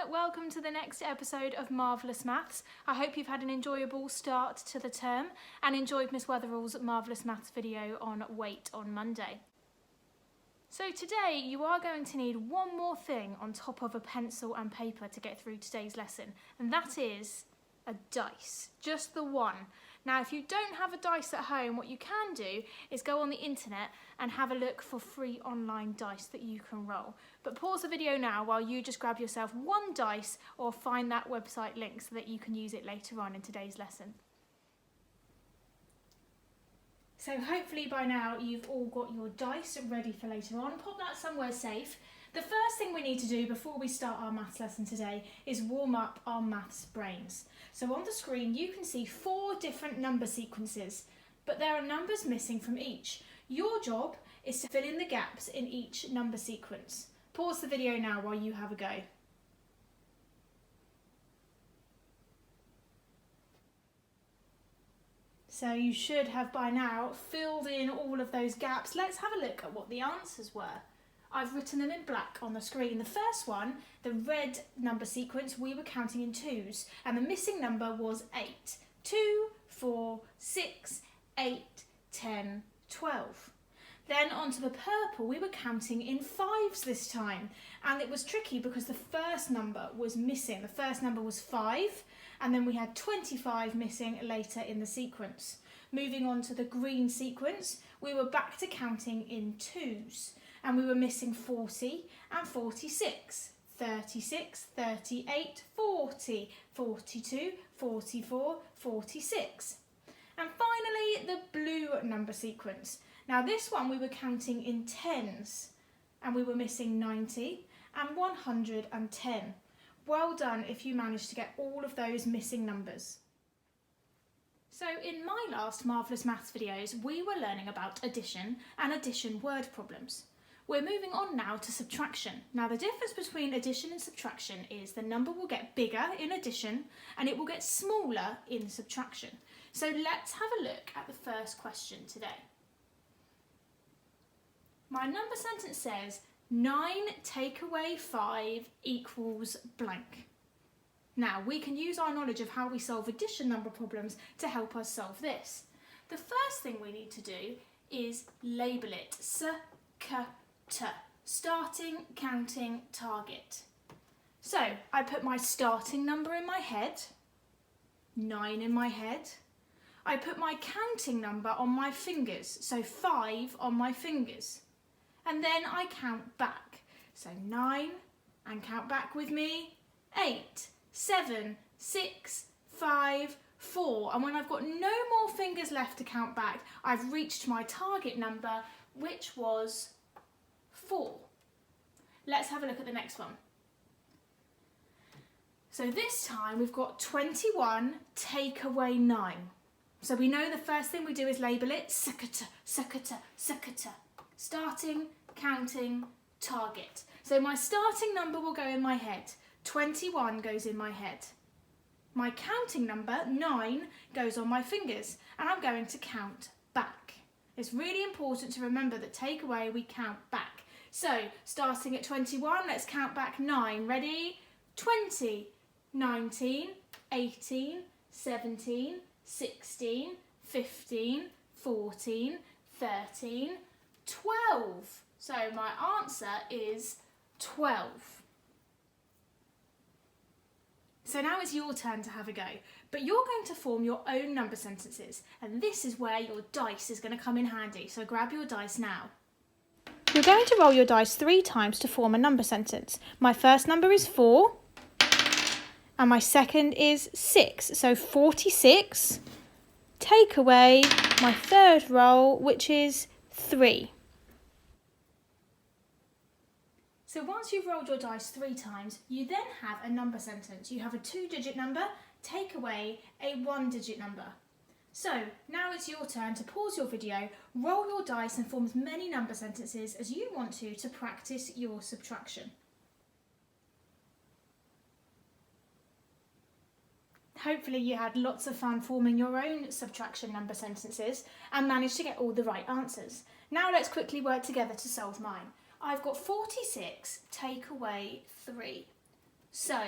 welcome to the next episode of Marvellous Maths. I hope you've had an enjoyable start to the term and enjoyed Miss Wetherall's Marvellous Maths video on weight on Monday. So today you are going to need one more thing on top of a pencil and paper to get through today's lesson, and that is a dice, just the one. Now if you don't have a dice at home, what you can do is go on the internet and have a look for free online dice that you can roll. But pause the video now while you just grab yourself one dice or find that website link so that you can use it later on in today's lesson. So hopefully by now you've all got your dice ready for later on. Pop that somewhere safe. The first thing we need to do before we start our maths lesson today is warm up our maths brains. So on the screen you can see 4 different number sequences, but there are numbers missing from each. Your job is to fill in the gaps in each number sequence. Pause the video now while you have a go. So you should have by now filled in all of those gaps. Let's have a look at what the answers were. I've written them in black on the screen. The first one, the red number sequence, we were counting in 2s, and the missing number was 8. 2, 4, 6, 8, 10, 12. Then onto the purple, we were counting in 5s this time, and it was tricky because the first number was missing. The first number was 5, and then we had 25 missing later in the sequence. Moving on to the green sequence, we were back to counting in 2s. And we were missing 40 and 46, 36, 38, 40, 42, 44, 46. And finally, the blue number sequence. Now this one we were counting in 10s, and we were missing 90 and 110. Well done if you managed to get all of those missing numbers. So in my last Marvellous Maths videos, we were learning about addition and addition word problems. We're moving on now to subtraction. Now the difference between addition and subtraction is the number will get bigger in addition and it will get smaller in subtraction. So let's have a look at the first question today. My number sentence says 9 take away 5 equals blank. Now we can use our knowledge of how we solve addition number problems to help us solve this. The first thing we need to do is label it. Starting, counting, target. So I put my starting number in my head, 9 in my head. I put my counting number on my fingers, so 5 on my fingers. And then I count back. So 9, and count back with me, 8, 7, 6, 5, 4. And when I've got no more fingers left to count back, I've reached my target number, which was 4. Let's have a look at the next one. So this time we've got 21 take away 9. So we know the first thing we do is label it, starting, counting, target. So my starting number will go in my head, 21 goes in my head. My counting number, 9, goes on my fingers, and I'm going to count back. It's really important to remember that take away we count back. So, starting at 21, let's count back 9. Ready? 20, 19, 18, 17, 16, 15, 14, 13, 12. So my answer is 12. So now it's your turn to have a go, but you're going to form your own number sentences, and this is where your dice is going to come in handy, so grab your dice now. You're going to roll your dice 3 times to form a number sentence. My first number is 4, and my second is 6, so 46. Take away my third roll, which is 3. So once you've rolled your dice 3 times, you then have a number sentence. You have a 2-digit number, take away a 1-digit number. So now it's your turn to pause your video, roll your dice and form as many number sentences as you want to practice your subtraction. Hopefully you had lots of fun forming your own subtraction number sentences and managed to get all the right answers. Now let's quickly work together to solve mine. I've got 46 take away 3. So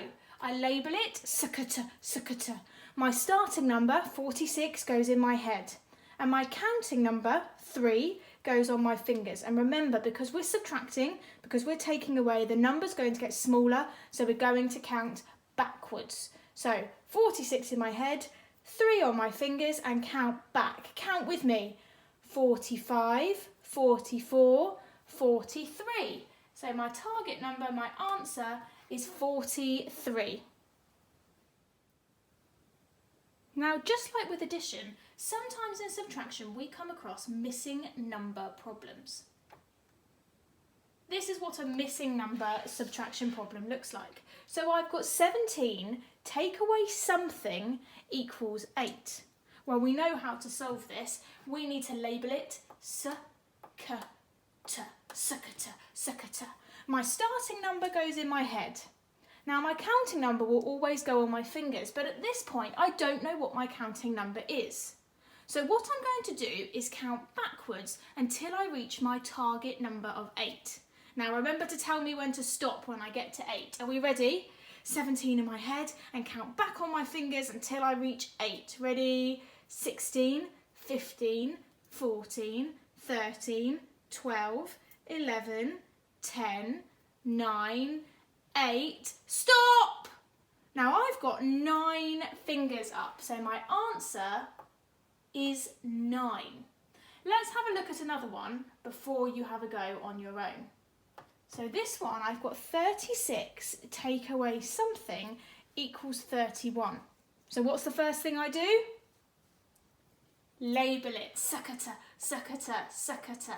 I label it sakata, sakata. My starting number, 46, goes in my head. And my counting number, 3, goes on my fingers. And remember, because we're subtracting, because we're taking away, the number's going to get smaller, so we're going to count backwards. So 46 in my head, 3 on my fingers, and count back. Count with me. 45, 44, 43. So my target number, my answer, is 43. Now, just like with addition, sometimes in subtraction we come across missing number problems. This is what a missing number subtraction problem looks like. So I've got 17, take away something equals 8. Well, we know how to solve this. We need to label it sakata, sakata, sakata. My starting number goes in my head. Now my counting number will always go on my fingers, but at this point I don't know what my counting number is. So what I'm going to do is count backwards until I reach my target number of 8. Now remember to tell me when to stop when I get to 8. Are we ready? 17 in my head and count back on my fingers until I reach 8. Ready? 16, 15, 14, 13, 12, 11, 10, 9, 8, stop! Now I've got 9 fingers up, so my answer is 9. Let's have a look at another one before you have a go on your own. So this one, I've got 36 take away something equals 31. So what's the first thing I do? Label it, sakata, sakata, sakata.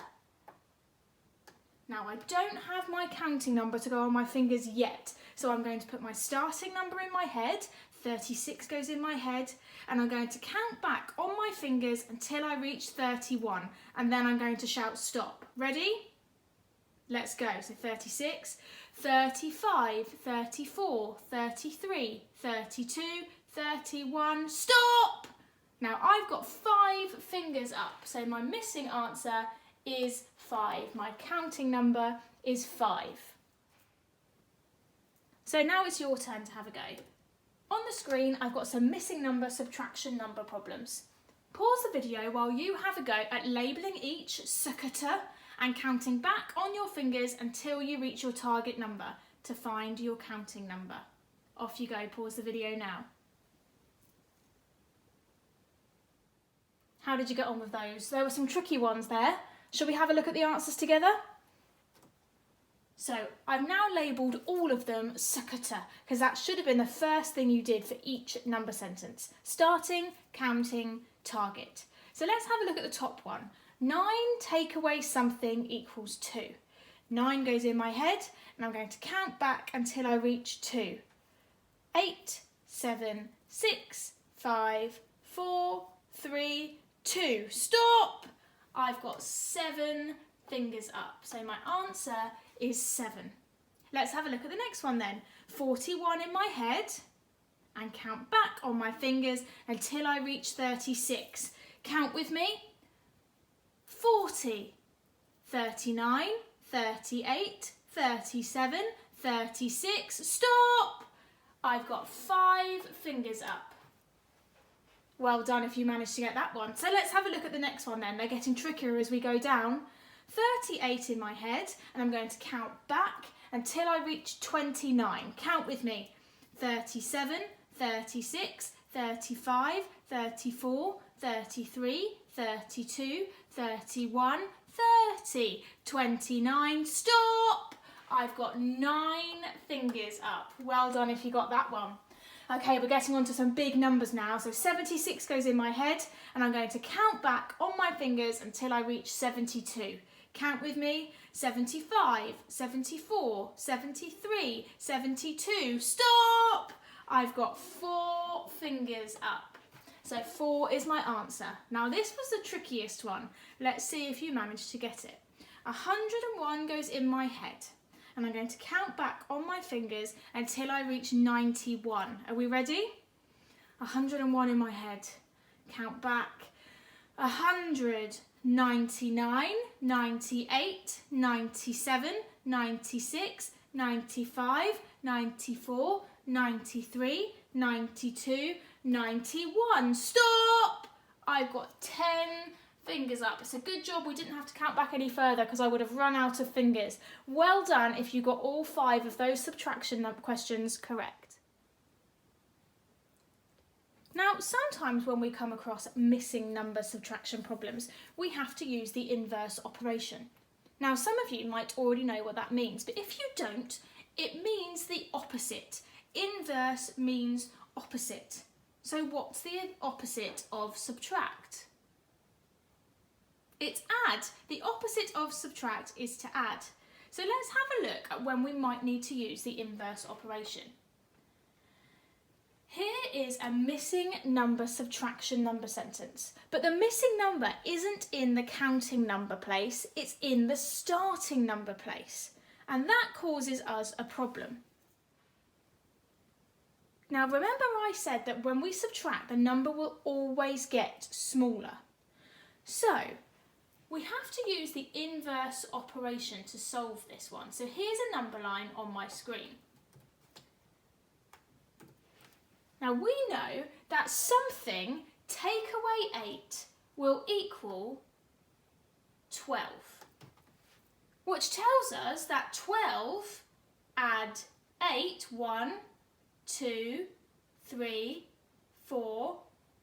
Now I don't have my counting number to go on my fingers yet, so I'm going to put my starting number in my head, 36 goes in my head, and I'm going to count back on my fingers until I reach 31, and then I'm going to shout stop. Ready? Let's go. So 36, 35, 34, 33, 32, 31, stop! Now I've got 5 fingers up, so my missing answer is 5. My counting number is 5. So now it's your turn to have a go. On the screen, I've got some missing number subtraction number problems. Pause the video while you have a go at labelling each sakata and counting back on your fingers until you reach your target number to find your counting number. Off you go, pause the video now. How did you get on with those? There were some tricky ones there. Shall we have a look at the answers together? So I've now labelled all of them sakata because that should have been the first thing you did for each number sentence. Starting, counting, target. So let's have a look at the top one. 9 take away something equals 2. 9 goes in my head and I'm going to count back until I reach 2. 8, 7, 6, 5, 4, 3, 2. Stop! I've got 7 fingers up, so my answer is 7. Let's have a look at the next one then. 41 in my head and count back on my fingers until I reach 36. Count with me. 40, 39, 38, 37, 36. Stop! I've got 5 fingers up. Well done if you managed to get that one. So let's have a look at the next one then. They're getting trickier as we go down. 38 in my head, and I'm going to count back until I reach 29. Count with me. 37, 36, 35, 34, 33, 32, 31, 30, 29. Stop! I've got 9 fingers up. Well done if you got that one. Okay, we're getting on to some big numbers now. So 76 goes in my head and I'm going to count back on my fingers until I reach 72. Count with me. 75, 74, 73, 72. Stop! I've got 4 fingers up. So 4 is my answer. Now this was the trickiest one. Let's see if you managed to get it. 101 goes in my head. And I'm going to count back on my fingers until I reach 91. Are we ready? 101 in my head. Count back. 100, 99, 98, 97, 96, 95, 94, 93, 92, 91. Stop! I've got 10 fingers up. It's a good job we didn't have to count back any further because I would have run out of fingers. Well done if you got all 5 of those subtraction questions correct. Now, sometimes when we come across missing number subtraction problems, we have to use the inverse operation. Now, some of you might already know what that means, but if you don't, it means the opposite. Inverse means opposite. So what's the opposite of subtract? It's add. The opposite of subtract is to add. So let's have a look at when we might need to use the inverse operation. Here is a missing number subtraction number sentence, but the missing number isn't in the counting number place, it's in the starting number place, and that causes us a problem. Now remember I said that when we subtract, the number will always get smaller. So we have to use the inverse operation to solve this one. So here's a number line on my screen. Now we know that something take away 8 will equal 12, which tells us that 12 add 8, 1, 2, 3, 4,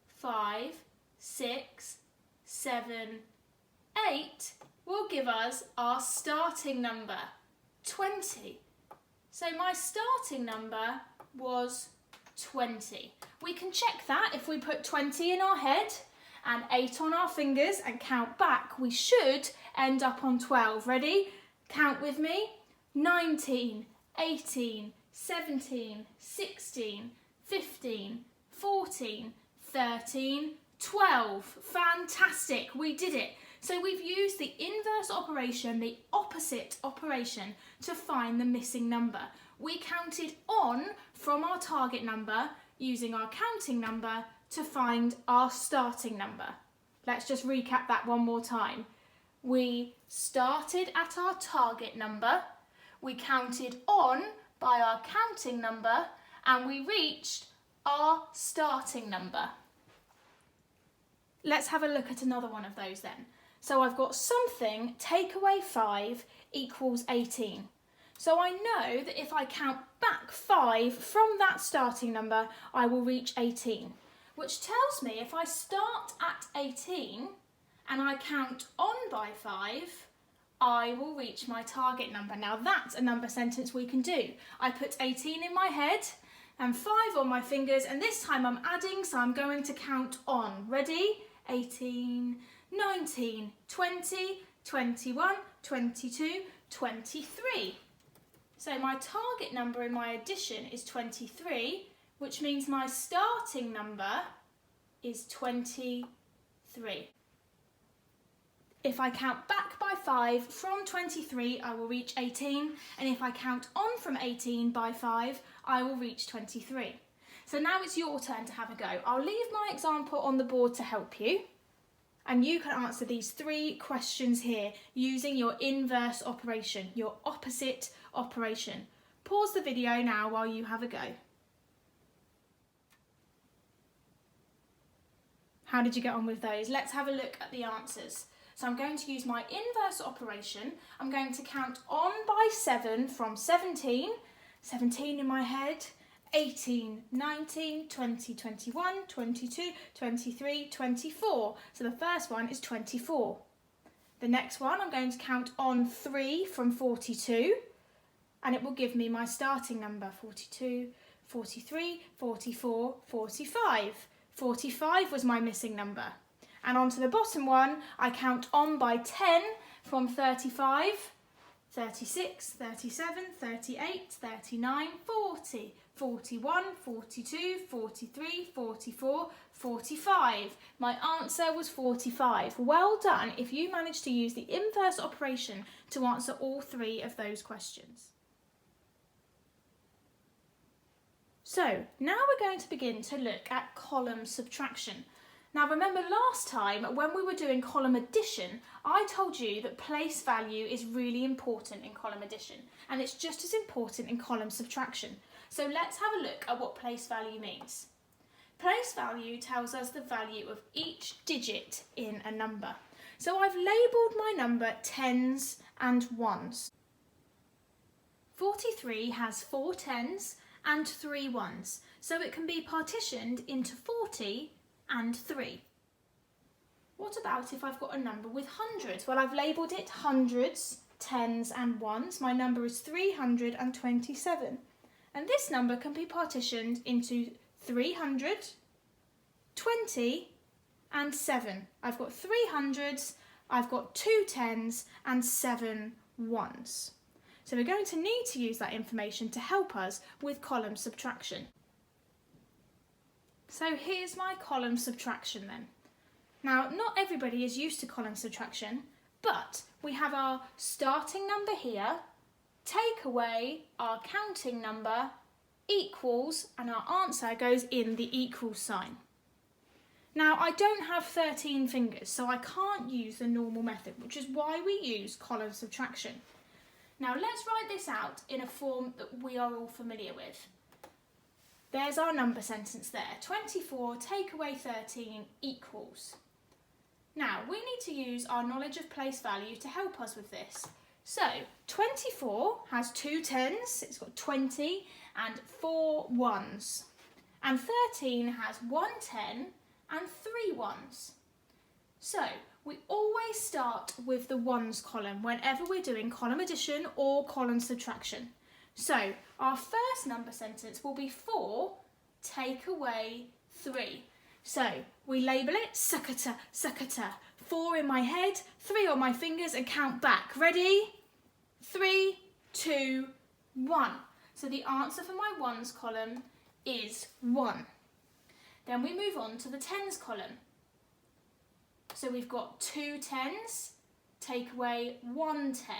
5, 6, 7, 8 will give us our starting number, 20. So my starting number was 20. We can check that if we put 20 in our head and 8 on our fingers and count back, we should end up on 12. Ready? Count with me. 19, 18, 17, 16, 15, 14, 13, 12. Fantastic, we did it. So we've used the inverse operation, the opposite operation, to find the missing number. We counted on from our target number using our counting number to find our starting number. Let's just recap that one more time. We started at our target number, we counted on by our counting number, and we reached our starting number. Let's have a look at another one of those then. So I've got something take away 5 equals 18. So I know that if I count back 5 from that starting number, I will reach 18, which tells me if I start at 18 and I count on by 5, I will reach my target number. Now that's a number sentence we can do. I put 18 in my head and 5 on my fingers, and this time I'm adding, so I'm going to count on. Ready? 18, 19, 20, 21, 22, 23. So my target number in my addition is 23, which means my starting number is 23. If I count back by 5 from 23, I will reach 18, and if I count on from 18 by 5, I will reach 23. So now it's your turn to have a go. I'll leave my example on the board to help you, and you can answer these 3 questions here using your inverse operation, your opposite operation. Pause the video now while you have a go. How did you get on with those? Let's have a look at the answers. So I'm going to use my inverse operation. I'm going to count on by 7 from 17, 17 in my head, 18, 19, 20, 21, 22, 23, 24. So the first one is 24. The next one I'm going to count on 3 from 42, and it will give me my starting number, 42, 43, 44, 45. 45 was my missing number. And on to the bottom one, I count on by 10 from 35, 36, 37, 38, 39, 40, 41, 42, 43, 44, 45. My answer was 45. Well done if you managed to use the inverse operation to answer all 3 of those questions. So now we're going to begin to look at column subtraction. Now remember last time when we were doing column addition, I told you that place value is really important in column addition, and it's just as important in column subtraction. So let's have a look at what place value means. Place value tells us the value of each digit in a number. So I've labelled my number tens and ones. 43 has 4 tens and 3 ones, so it can be partitioned into 40 and 3. What about if I've got a number with hundreds? Well, I've labelled it hundreds, tens and ones. My number is 327. And this number can be partitioned into 300, 20 and 7. I've got 3 hundreds, I've got 2 tens and 7 ones. So we're going to need to use that information to help us with column subtraction. So here's my column subtraction then. Now, not everybody is used to column subtraction, but we have our starting number here, take away our counting number, equals, and our answer goes in the equals sign. Now, I don't have 13 fingers, so I can't use the normal method, which is why we use column subtraction. Now, let's write this out in a form that we are all familiar with. There's our number sentence there. 24 take away 13 equals. Now, we need to use our knowledge of place value to help us with this. So, 24 has 2 tens, it's got 20 and 4 ones. And 13 has 1 10 and 3 ones. So, we always start with the ones column whenever we're doing column addition or column subtraction. So, our first number sentence will be 4 take away 3. So, we label it suckata, suckata. 4 in my head, 3 on my fingers and count back. Ready? 3, 2, 1. So the answer for my ones column is 1. Then we move on to the tens column. So we've got 2 tens, take away 1 10.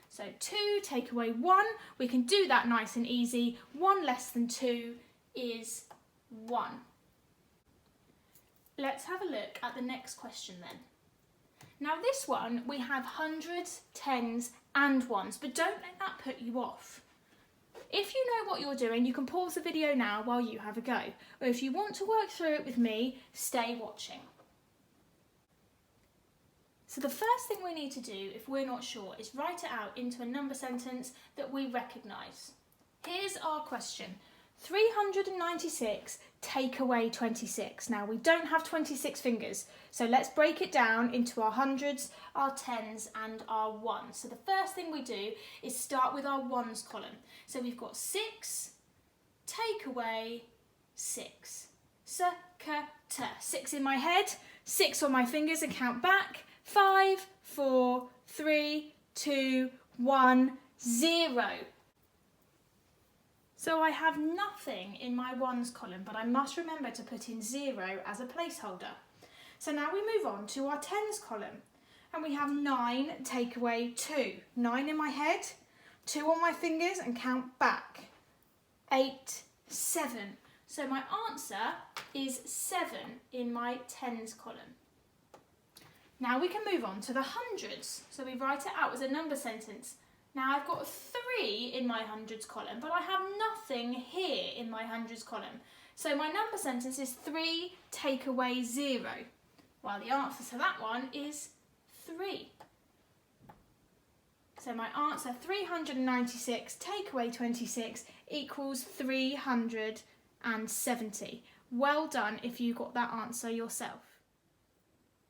So 2 take away 1, we can do that nice and easy. 1 less than 2 is 1. Let's have a look at the next question then. Now this one, we have hundreds, tens and ones, but don't let that put you off. If you know what you're doing, you can pause the video now while you have a go. Or if you want to work through it with me, stay watching. So the first thing we need to do, if we're not sure, is write it out into a number sentence that we recognise. Here's our question. 396 take away 26. Now we don't have 26 fingers, so let's break it down into our hundreds, our tens and our ones. So the first thing we do is start with our ones column. So we've got 6, take away 6. S-k-t. 6 in my head, 6 on my fingers and count back. 5, 4, 3, 2, 1, 0. So I have nothing in my ones column, but I must remember to put in 0 as a placeholder. So now we move on to our tens column, and we have 9 take away 2. 9 in my head, 2 on my fingers and count back. 8, 7. So my answer is 7 in my tens column. Now we can move on to the hundreds. So we write it out as a number sentence. Now I've got 3 in my hundreds column, but I have nothing here in my hundreds column. So my number sentence is 3 take away 0. Well, the answer to that one is 3. So my answer, 396 take away 26 equals 370. Well done if you got that answer yourself.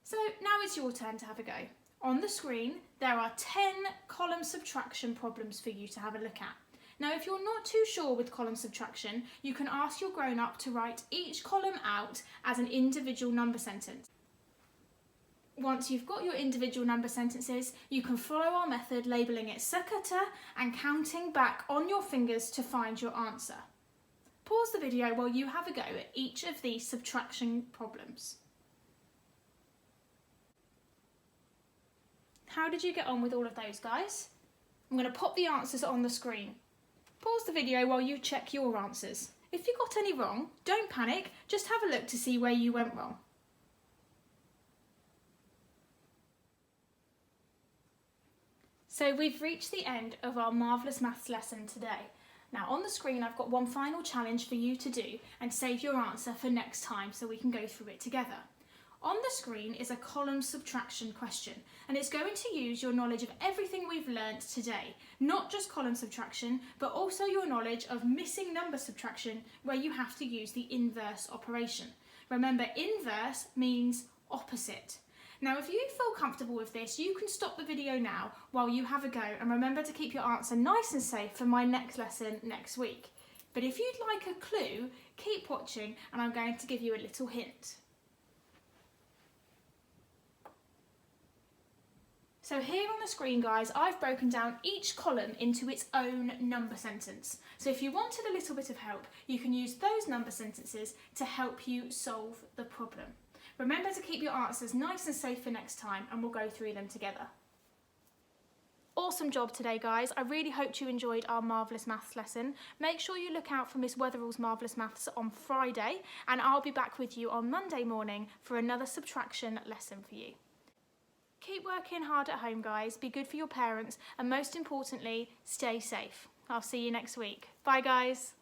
So now it's your turn to have a go. On the screen, there are 10 column subtraction problems for you to have a look at. Now, if you're not too sure with column subtraction, you can ask your grown-up to write each column out as an individual number sentence. Once you've got your individual number sentences, you can follow our method labelling it sakata and counting back on your fingers to find your answer. Pause the video while you have a go at each of these subtraction problems. How did you get on with all of those, guys? I'm going to pop the answers on the screen. Pause the video while you check your answers. If you got any wrong, don't panic, just have a look to see where you went wrong. So we've reached the end of our Marvellous Maths lesson today. Now on the screen I've got one final challenge for you to do and save your answer for next time so we can go through it together. On the screen is a column subtraction question, and it's going to use your knowledge of everything we've learnt today, not just column subtraction, but also your knowledge of missing number subtraction where you have to use the inverse operation. Remember, inverse means opposite. Now if you feel comfortable with this, you can stop the video now while you have a go, and remember to keep your answer nice and safe for my next lesson next week. But if you'd like a clue, keep watching and I'm going to give you a little hint. So here on the screen, guys, I've broken down each column into its own number sentence. So if you wanted a little bit of help, you can use those number sentences to help you solve the problem. Remember to keep your answers nice and safe for next time, and we'll go through them together. Awesome job today, guys. I really hoped you enjoyed our Marvellous Maths lesson. Make sure you look out for Miss Weatherall's Marvellous Maths on Friday, and I'll be back with you on Monday morning for another subtraction lesson for you. Keep working hard at home, guys. Be good for your parents, and most importantly, stay safe. I'll see you next week. Bye, guys.